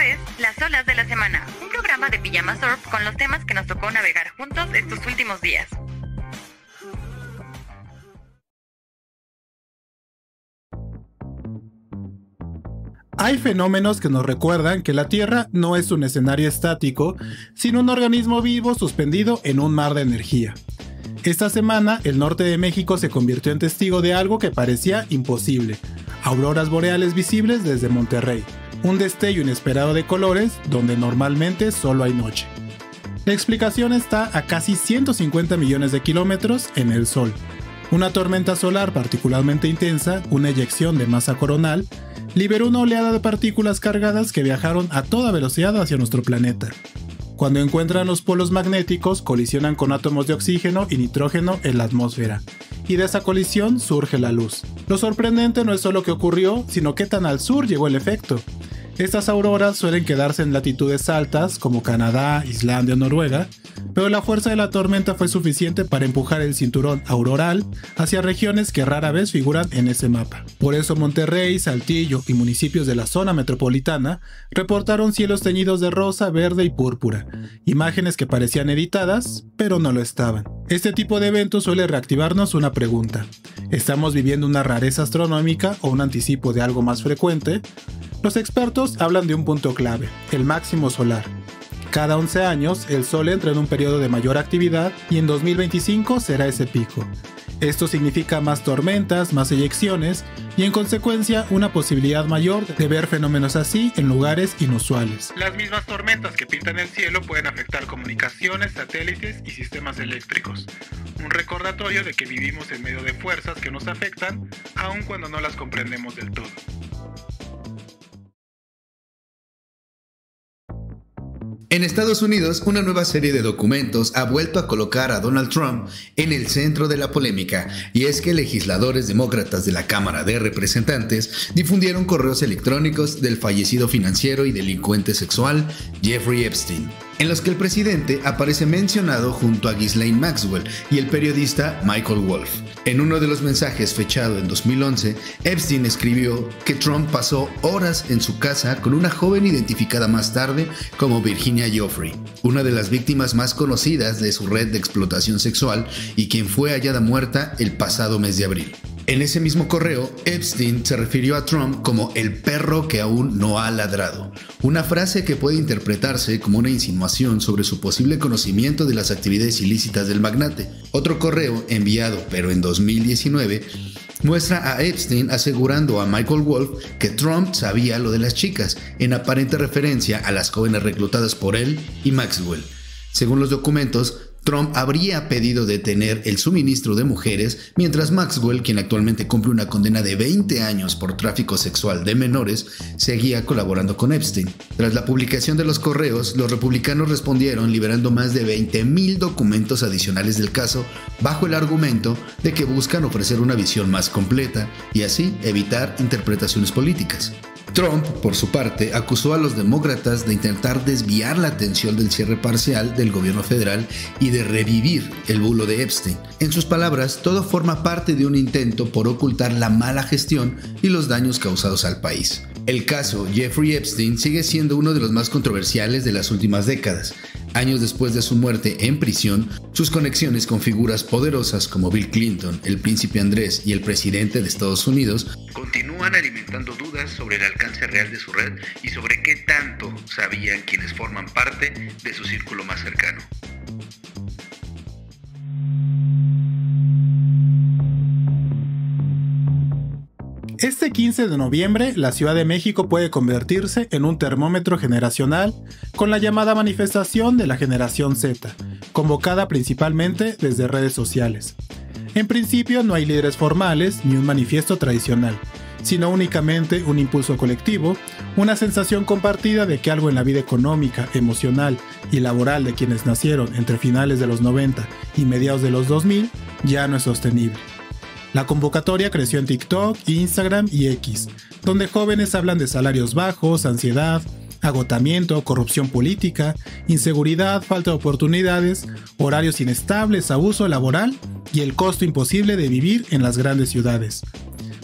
es Las Olas de la Semana, un programa de Pijama Surf con los temas que nos tocó navegar juntos estos últimos días. Hay fenómenos que nos recuerdan que la Tierra no es un escenario estático, sino un organismo vivo suspendido en un mar de energía. Esta semana, el norte de México se convirtió en testigo de algo que parecía imposible: auroras boreales visibles desde Monterrey, un destello inesperado de colores donde normalmente solo hay noche. La explicación está a casi 150 millones de kilómetros en el Sol. Una tormenta solar particularmente intensa, una eyección de masa coronal, liberó una oleada de partículas cargadas que viajaron a toda velocidad hacia nuestro planeta. Cuando encuentran los polos magnéticos, colisionan con átomos de oxígeno y nitrógeno en la atmósfera, y de esa colisión surge la luz. Lo sorprendente no es solo qué ocurrió, sino qué tan al sur llegó el efecto. Estas auroras suelen quedarse en latitudes altas, como Canadá, Islandia o Noruega, pero la fuerza de la tormenta fue suficiente para empujar el cinturón auroral hacia regiones que rara vez figuran en ese mapa. Por eso Monterrey, Saltillo y municipios de la zona metropolitana reportaron cielos teñidos de rosa, verde y púrpura, imágenes que parecían editadas, pero no lo estaban. Este tipo de eventos suele reactivarnos una pregunta: ¿estamos viviendo una rareza astronómica o un anticipo de algo más frecuente? Los expertos hablan de un punto clave: el máximo solar. Cada 11 años, el Sol entra en un periodo de mayor actividad y en 2025 será ese pico. Esto significa más tormentas, más eyecciones y en consecuencia una posibilidad mayor de ver fenómenos así en lugares inusuales. Las mismas tormentas que pintan el cielo pueden afectar comunicaciones, satélites y sistemas eléctricos. Un recordatorio de que vivimos en medio de fuerzas que nos afectan, aun cuando no las comprendemos del todo. En Estados Unidos, una nueva serie de documentos ha vuelto a colocar a Donald Trump en el centro de la polémica, y es que legisladores demócratas de la Cámara de Representantes difundieron correos electrónicos del fallecido financiero y delincuente sexual Jeffrey Epstein, en los que el presidente aparece mencionado junto a Ghislaine Maxwell y el periodista Michael Wolff. En uno de los mensajes fechado en 2011, Epstein escribió que Trump pasó horas en su casa con una joven identificada más tarde como Virginia Giuffre, una de las víctimas más conocidas de su red de explotación sexual y quien fue hallada muerta el pasado mes de abril. En ese mismo correo, Epstein se refirió a Trump como el perro que aún no ha ladrado, una frase que puede interpretarse como una insinuación sobre su posible conocimiento de las actividades ilícitas del magnate. Otro correo, enviado pero en 2019, muestra a Epstein asegurando a Michael Wolff que Trump sabía lo de las chicas, en aparente referencia a las jóvenes reclutadas por él y Maxwell. Según los documentos, Trump habría pedido detener el suministro de mujeres, mientras Maxwell, quien actualmente cumple una condena de 20 años por tráfico sexual de menores, seguía colaborando con Epstein. Tras la publicación de los correos, los republicanos respondieron liberando más de 20,000 documentos adicionales del caso, bajo el argumento de que buscan ofrecer una visión más completa y así evitar interpretaciones políticas. Trump, por su parte, acusó a los demócratas de intentar desviar la atención del cierre parcial del gobierno federal y de revivir el bulo de Epstein. En sus palabras, todo forma parte de un intento por ocultar la mala gestión y los daños causados al país. El caso Jeffrey Epstein sigue siendo uno de los más controversiales de las últimas décadas. Años después de su muerte en prisión, sus conexiones con figuras poderosas como Bill Clinton, el príncipe Andrés y el presidente de Estados Unidos continúan alimentando dudas sobre el alcance real de su red y sobre qué tanto sabían quienes forman parte de su círculo más cercano. Este 15 de noviembre, la Ciudad de México puede convertirse en un termómetro generacional con la llamada manifestación de la generación Z, convocada principalmente desde redes sociales. En principio no hay líderes formales ni un manifiesto tradicional, sino únicamente un impulso colectivo, una sensación compartida de que algo en la vida económica, emocional y laboral de quienes nacieron entre finales de los 90 y mediados de los 2000 ya no es sostenible. La convocatoria creció en TikTok, Instagram y X, donde jóvenes hablan de salarios bajos, ansiedad, agotamiento, corrupción política, inseguridad, falta de oportunidades, horarios inestables, abuso laboral y el costo imposible de vivir en las grandes ciudades.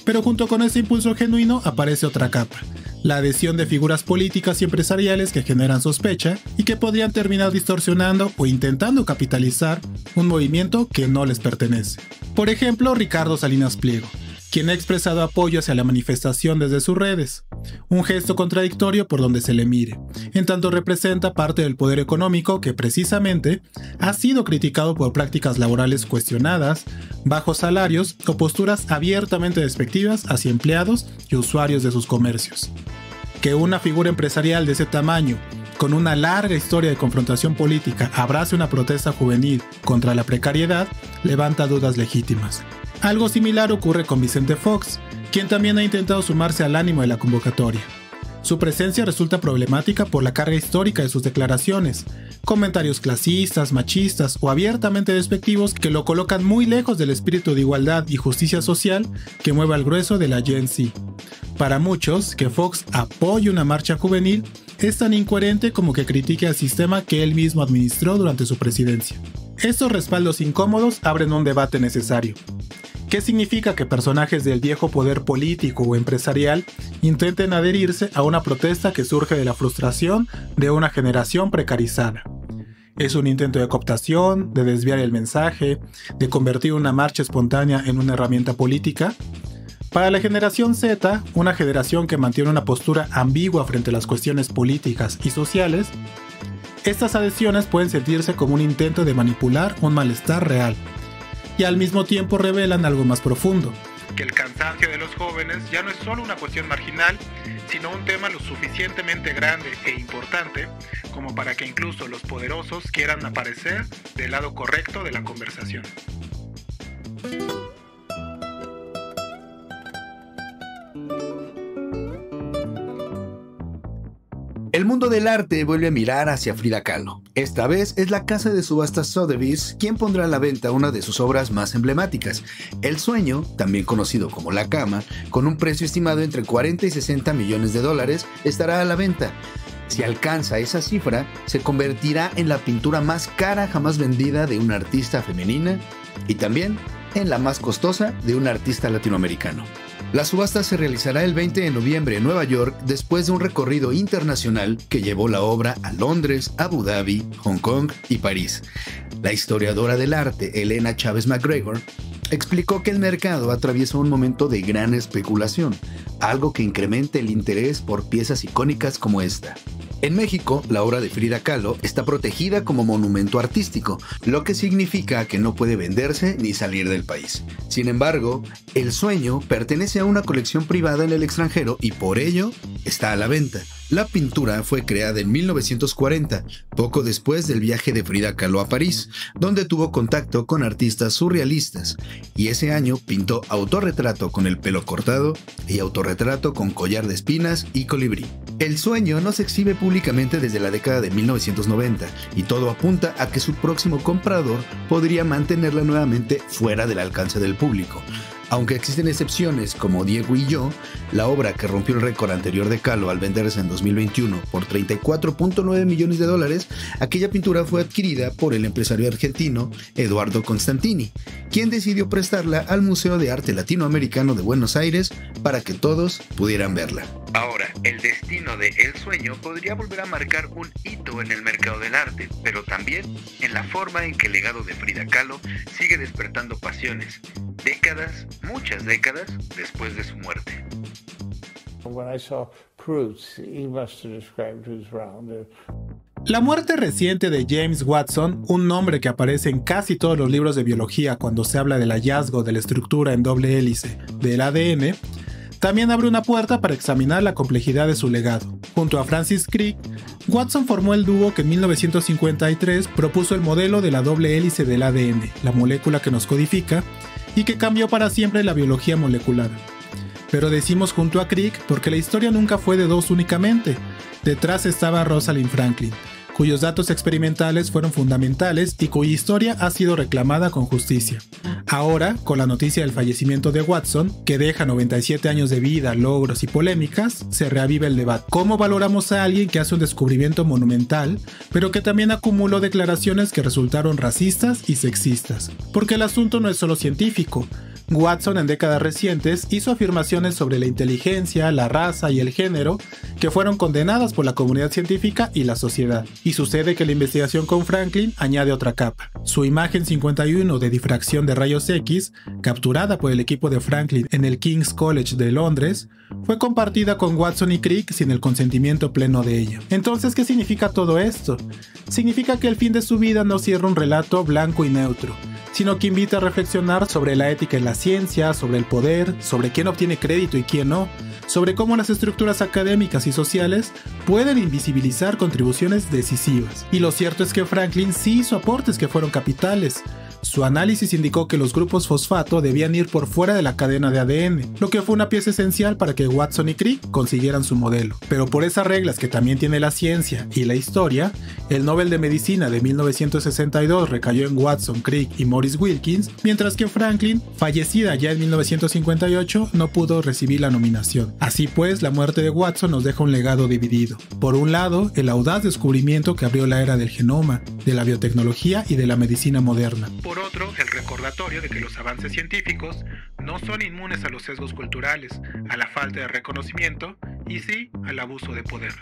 Pero junto con ese impulso genuino aparece otra capa, la adhesión de figuras políticas y empresariales que generan sospecha y que podrían terminar distorsionando o intentando capitalizar un movimiento que no les pertenece. Por ejemplo, Ricardo Salinas Pliego, quien ha expresado apoyo hacia la manifestación desde sus redes, un gesto contradictorio por donde se le mire, en tanto representa parte del poder económico que precisamente ha sido criticado por prácticas laborales cuestionadas, bajos salarios o posturas abiertamente despectivas hacia empleados y usuarios de sus comercios. Que una figura empresarial de ese tamaño, con una larga historia de confrontación política, abrace una protesta juvenil contra la precariedad, levanta dudas legítimas. Algo similar ocurre con Vicente Fox, quien también ha intentado sumarse al ánimo de la convocatoria. Su presencia resulta problemática por la carga histórica de sus declaraciones, comentarios clasistas, machistas o abiertamente despectivos que lo colocan muy lejos del espíritu de igualdad y justicia social que mueve al grueso de la Gen Z. Para muchos, que Fox apoye una marcha juvenil es tan incoherente como que critique al sistema que él mismo administró durante su presidencia. Estos respaldos incómodos abren un debate necesario. ¿Qué significa que personajes del viejo poder político o empresarial intenten adherirse a una protesta que surge de la frustración de una generación precarizada? ¿Es un intento de cooptación, de desviar el mensaje, de convertir una marcha espontánea en una herramienta política? Para la generación Z, una generación que mantiene una postura ambigua frente a las cuestiones políticas y sociales, estas adhesiones pueden sentirse como un intento de manipular un malestar real, y al mismo tiempo revelan algo más profundo. Que el cansancio de los jóvenes ya no es solo una cuestión marginal, sino un tema lo suficientemente grande e importante como para que incluso los poderosos quieran aparecer del lado correcto de la conversación. El mundo del arte vuelve a mirar hacia Frida Kahlo. Esta vez es la casa de subastas Sotheby's quien pondrá a la venta una de sus obras más emblemáticas, El Sueño, también conocido como La Cama, con un precio estimado entre 40 y 60 millones de dólares, estará a la venta. Si alcanza esa cifra, se convertirá en la pintura más cara jamás vendida de una artista femenina y también en la más costosa de un artista latinoamericano. La subasta se realizará el 20 de noviembre en Nueva York después de un recorrido internacional que llevó la obra a Londres, Abu Dhabi, Hong Kong y París. La historiadora del arte, Elena Chávez McGregor, explicó que el mercado atraviesa un momento de gran especulación, algo que incrementa el interés por piezas icónicas como esta. En México, la obra de Frida Kahlo está protegida como monumento artístico, lo que significa que no puede venderse ni salir del país. Sin embargo, El Sueño pertenece a una colección privada en el extranjero y por ello está a la venta. La pintura fue creada en 1940, poco después del viaje de Frida Kahlo a París, donde tuvo contacto con artistas surrealistas, y ese año pintó autorretrato con el pelo cortado y autorretrato con collar de espinas y colibrí. El Sueño no se exhibe públicamente desde la década de 1990, y todo apunta a que su próximo comprador podría mantenerla nuevamente fuera del alcance del público. Aunque existen excepciones como Diego y yo, la obra que rompió el récord anterior de Kahlo al venderse en 2021 por 34.9 millones de dólares, aquella pintura fue adquirida por el empresario argentino Eduardo Constantini, quien decidió prestarla al Museo de Arte Latinoamericano de Buenos Aires para que todos pudieran verla. Ahora, el destino de El Sueño podría volver a marcar un hito en el mercado del arte, pero también en la forma en que el legado de Frida Kahlo sigue despertando pasiones, décadas, muchas décadas después de su muerte. La muerte reciente de James Watson, un nombre que aparece en casi todos los libros de biología cuando se habla del hallazgo de la estructura en doble hélice del ADN, también abre una puerta para examinar la complejidad de su legado. Junto a Francis Crick, Watson formó el dúo que en 1953 propuso el modelo de la doble hélice del ADN, la molécula que nos codifica, y que cambió para siempre la biología molecular. Pero decimos junto a Crick porque la historia nunca fue de dos únicamente. Detrás estaba Rosalind Franklin, cuyos datos experimentales fueron fundamentales y cuya historia ha sido reclamada con justicia. Ahora, con la noticia del fallecimiento de Watson, que deja 97 años de vida, logros y polémicas, se reaviva el debate. ¿Cómo valoramos a alguien que hace un descubrimiento monumental, pero que también acumuló declaraciones que resultaron racistas y sexistas? Porque el asunto no es solo científico. Watson en décadas recientes hizo afirmaciones sobre la inteligencia, la raza y el género que fueron condenadas por la comunidad científica y la sociedad. Y sucede que la investigación con Franklin añade otra capa. Su imagen 51 de difracción de rayos X, capturada por el equipo de Franklin en el King's College de Londres, fue compartida con Watson y Crick sin el consentimiento pleno de ella. Entonces, ¿qué significa todo esto? Significa que el fin de su vida no cierra un relato blanco y neutro, sino que invita a reflexionar sobre la ética en la ciencia, sobre el poder, sobre quién obtiene crédito y quién no, sobre cómo las estructuras académicas y sociales pueden invisibilizar contribuciones decisivas. Y lo cierto es que Franklin sí hizo aportes que fueron capitales. Su análisis indicó que los grupos fosfato debían ir por fuera de la cadena de ADN, lo que fue una pieza esencial para que Watson y Crick consiguieran su modelo. Pero por esas reglas que también tiene la ciencia y la historia, el Nobel de Medicina de 1962 recayó en Watson, Crick y Maurice Wilkins, mientras que Franklin, fallecida ya en 1958, no pudo recibir la nominación. Así pues, la muerte de Watson nos deja un legado dividido. Por un lado, el audaz descubrimiento que abrió la era del genoma, de la biotecnología y de la medicina moderna. Por otro, el recordatorio de que los avances científicos no son inmunes a los sesgos culturales, a la falta de reconocimiento y sí al abuso de poder.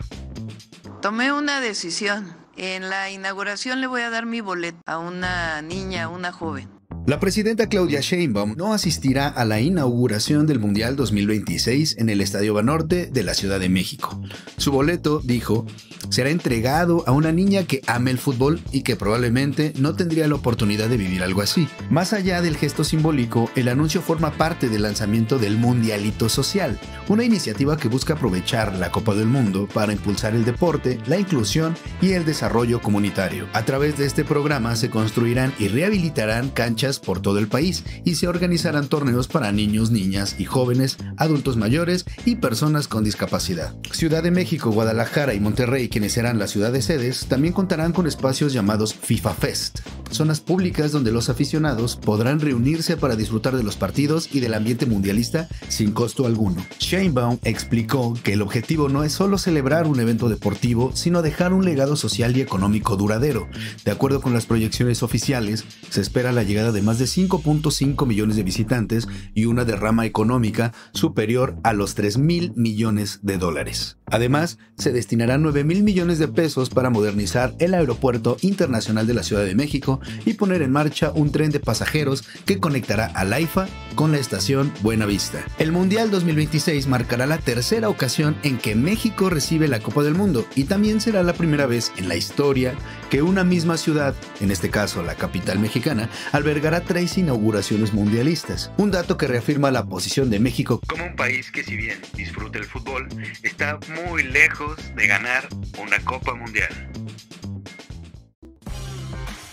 Tomé una decisión. En la inauguración le voy a dar mi boleto a una niña, a una joven. La presidenta Claudia Sheinbaum no asistirá a la inauguración del Mundial 2026 en el Estadio Banorte de la Ciudad de México. Su boleto, dijo, será entregado a una niña que ame el fútbol y que probablemente no tendría la oportunidad de vivir algo así. Más allá del gesto simbólico, el anuncio forma parte del lanzamiento del Mundialito Social, una iniciativa que busca aprovechar la Copa del Mundo para impulsar el deporte, la inclusión y el desarrollo comunitario. A través de este programa se construirán y rehabilitarán canchas por todo el país y se organizarán torneos para niños, niñas y jóvenes, adultos mayores y personas con discapacidad. Ciudad de México, Guadalajara y Monterrey, quienes serán las ciudades sedes, también contarán con espacios llamados FIFA Fest, zonas públicas donde los aficionados podrán reunirse para disfrutar de los partidos y del ambiente mundialista sin costo alguno. Sheinbaum explicó que el objetivo no es solo celebrar un evento deportivo, sino dejar un legado social y económico duradero. De acuerdo con las proyecciones oficiales, se espera la llegada de más de 5.5 millones de visitantes y una derrama económica superior a los 3.000 millones de dólares. Además, se destinarán 9.000 millones de pesos para modernizar el Aeropuerto Internacional de la Ciudad de México y poner en marcha un tren de pasajeros que conectará al AIFA con la estación Buenavista. El Mundial 2026 marcará la tercera ocasión en que México recibe la Copa del Mundo y también será la primera vez en la historia que una misma ciudad, en este caso la capital mexicana, albergará 3 inauguraciones mundialistas. Un dato que reafirma la posición de México como un país que, si bien disfruta el fútbol, está muy lejos de ganar una Copa Mundial.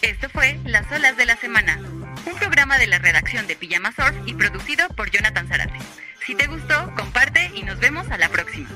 Esto fue Las Olas de la Semana, un programa de la redacción de Pijama Surf y producido por Jonathan Zarate. Si te gustó, comparte y nos vemos a la próxima.